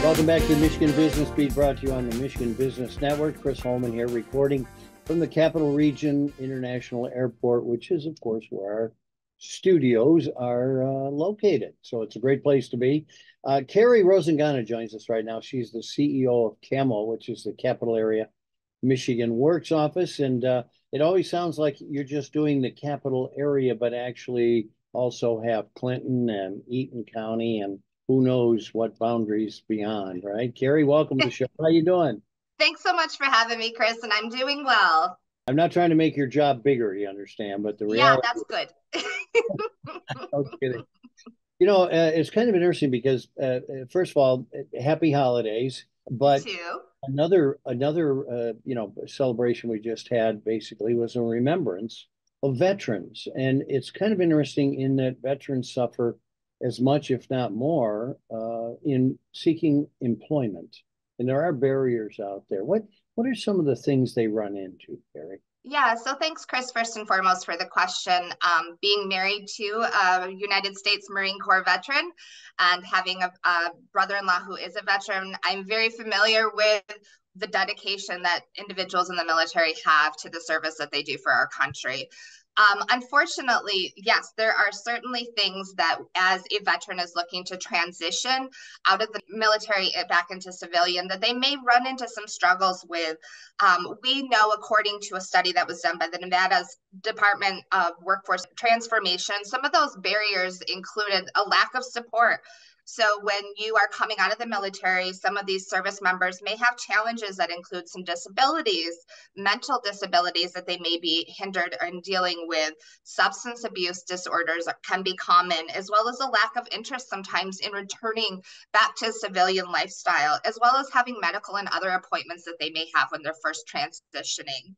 Welcome back to the Michigan Business Beat, brought to you on the Michigan Business Network. Chris Holman here, recording from the Capital Region International Airport, which is, of course, where our studios are located. So it's a great place to be. Carrie Rosingana joins us right now. She's the CEO of CAMW, which is the Capital Area Michigan Works Office. And it always sounds like you're just doing the capital area, but actually also have Clinton and Eaton County and who knows what boundaries beyond, right? Carrie, welcome to the show. How you doing? Thanks so much for having me, Chris, and I'm doing well. I'm not trying to make your job bigger, you understand, but the reality... Yeah, that's good. No kidding. You know, it's kind of interesting because, first of all, happy holidays, but You too. another celebration we just had basically was a remembrance of veterans. And it's kind of interesting in that veterans suffer as much, if not more, in seeking employment. And there are barriers out there. What are some of the things they run into, Carrie? Yeah, so thanks, Chris, first and foremost for the question. Being married to a United States Marine Corps veteran and having a brother-in-law who is a veteran, I'm very familiar with the dedication that individuals in the military have to the service that they do for our country. Unfortunately, yes, there are certainly things that as a veteran is looking to transition out of the military back into civilian, that they may run into some struggles with. We know, according to a study that was done by the Nevada's Department of Workforce Transformation, some of those barriers included a lack of support. So when you are coming out of the military, some of these service members may have challenges that include some disabilities, mental disabilities that they may be hindered in dealing with. Substance abuse disorders can be common, as well as a lack of interest sometimes in returning back to civilian lifestyle, as well as having medical and other appointments that they may have when they're first transitioning.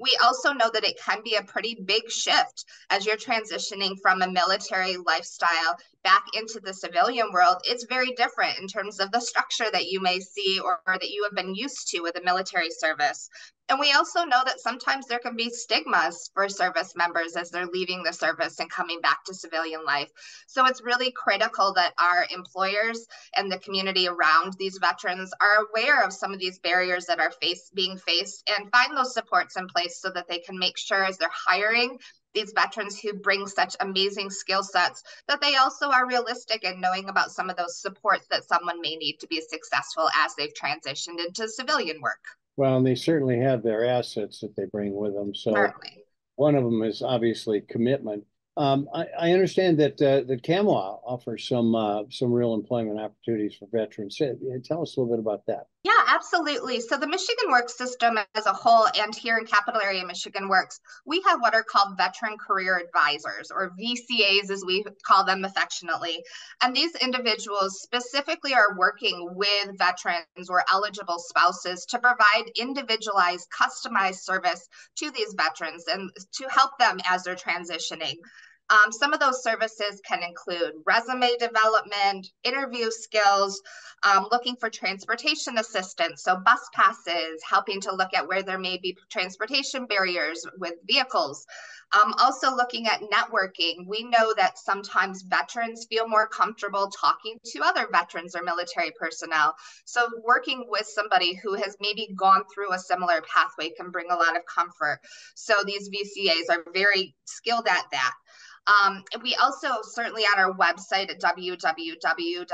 We also know that it can be a pretty big shift as you're transitioning from a military lifestyle back into the civilian world. It's very different in terms of the structure that you may see or that you have been used to with a military service. And we also know that sometimes there can be stigmas for service members as they're leaving the service and coming back to civilian life. So it's really critical that our employers and the community around these veterans are aware of some of these barriers that are being faced and find those supports in place so that they can make sure as they're hiring these veterans who bring such amazing skill sets, that they also are realistic in knowing about some of those supports that someone may need to be successful as they've transitioned into civilian work. Well, and they certainly have their assets that they bring with them. So Certainly. one of them is obviously commitment. I understand that that CAMW offers some real employment opportunities for veterans. Tell us a little bit about that. Yeah, absolutely. So the Michigan Works system as a whole, and here in Capital Area Michigan Works, we have what are called Veteran Career Advisors, or VCAs as we call them affectionately. And these individuals specifically are working with veterans or eligible spouses to provide individualized, customized service to these veterans and to help them as they're transitioning. Some of those services can include resume development, interview skills, looking for transportation assistance, so bus passes, helping to look at where there may be transportation barriers with vehicles. Also looking at networking. We know that sometimes veterans feel more comfortable talking to other veterans or military personnel. So working with somebody who has maybe gone through a similar pathway can bring a lot of comfort. So these VCAs are very skilled at that. We also certainly on our website at www.camwa.org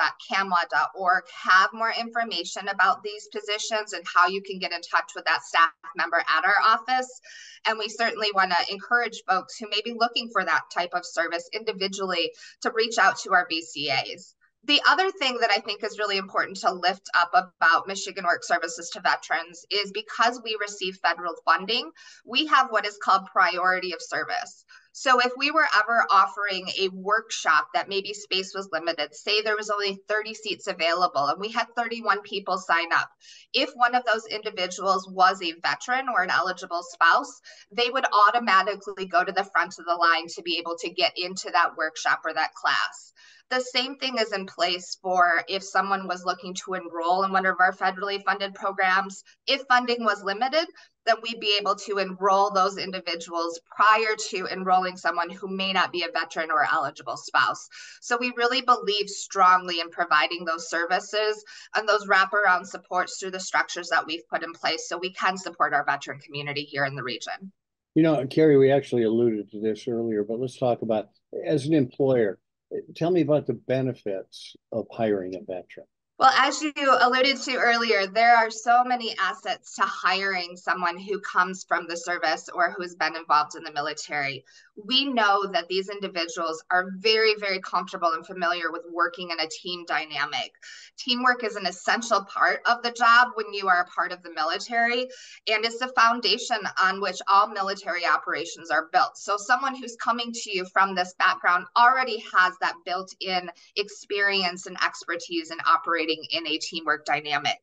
have more information about these positions and how you can get in touch with that staff member at our office. And we certainly want to encourage folks who may be looking for that type of service individually to reach out to our VCAs. The other thing that I think is really important to lift up about Michigan Work Services to veterans is because we receive federal funding, we have what is called priority of service. So if we were ever offering a workshop that maybe space was limited, say there was only 30 seats available and we had 31 people sign up, if one of those individuals was a veteran or an eligible spouse, they would automatically go to the front of the line to be able to get into that workshop or that class. The same thing is in place for if someone was looking to enroll in one of our federally funded programs. If funding was limited, then we'd be able to enroll those individuals prior to enrolling someone who may not be a veteran or eligible spouse. So we really believe strongly in providing those services and those wraparound supports through the structures that we've put in place so we can support our veteran community here in the region. You know, Carrie, we actually alluded to this earlier, but let's talk about, as an employer, tell me about the benefits of hiring a veteran. Well, as you alluded to earlier, there are so many assets to hiring someone who comes from the service or who's been involved in the military. We know that these individuals are very, very comfortable and familiar with working in a team dynamic. Teamwork is an essential part of the job when you are a part of the military, and it's the foundation on which all military operations are built. So someone who's coming to you from this background already has that built-in experience and expertise in operating in a teamwork dynamic.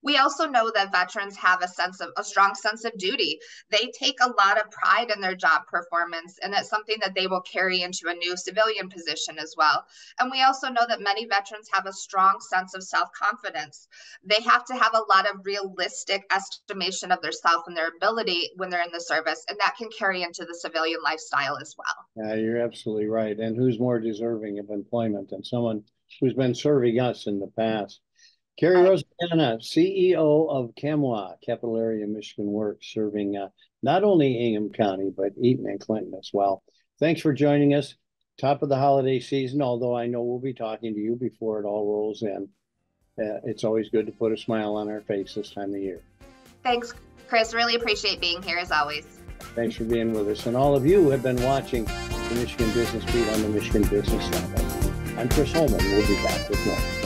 We also know that veterans have a strong sense of duty. They take a lot of pride in their job performance, and it's something that they will carry into a new civilian position as well. And we also know that many veterans have a strong sense of self-confidence. They have to have a lot of realistic estimation of their self and their ability when they're in the service, and that can carry into the civilian lifestyle as well. Yeah, you're absolutely right. And who's more deserving of employment than someone who's been serving us in the past? Carrie Rosingana, CEO of CAMW, Capital Area Michigan Works, serving not only Ingham County, but Eaton and Clinton as well. Thanks for joining us. Top of the holiday season, although I know we'll be talking to you before it all rolls in. It's always good to put a smile on our face this time of year. Thanks, Chris. Really appreciate being here as always. Thanks for being with us. And all of you who have been watching the Michigan Business Beat on the Michigan Business Network. I'm Chris Holman. We'll be back with more.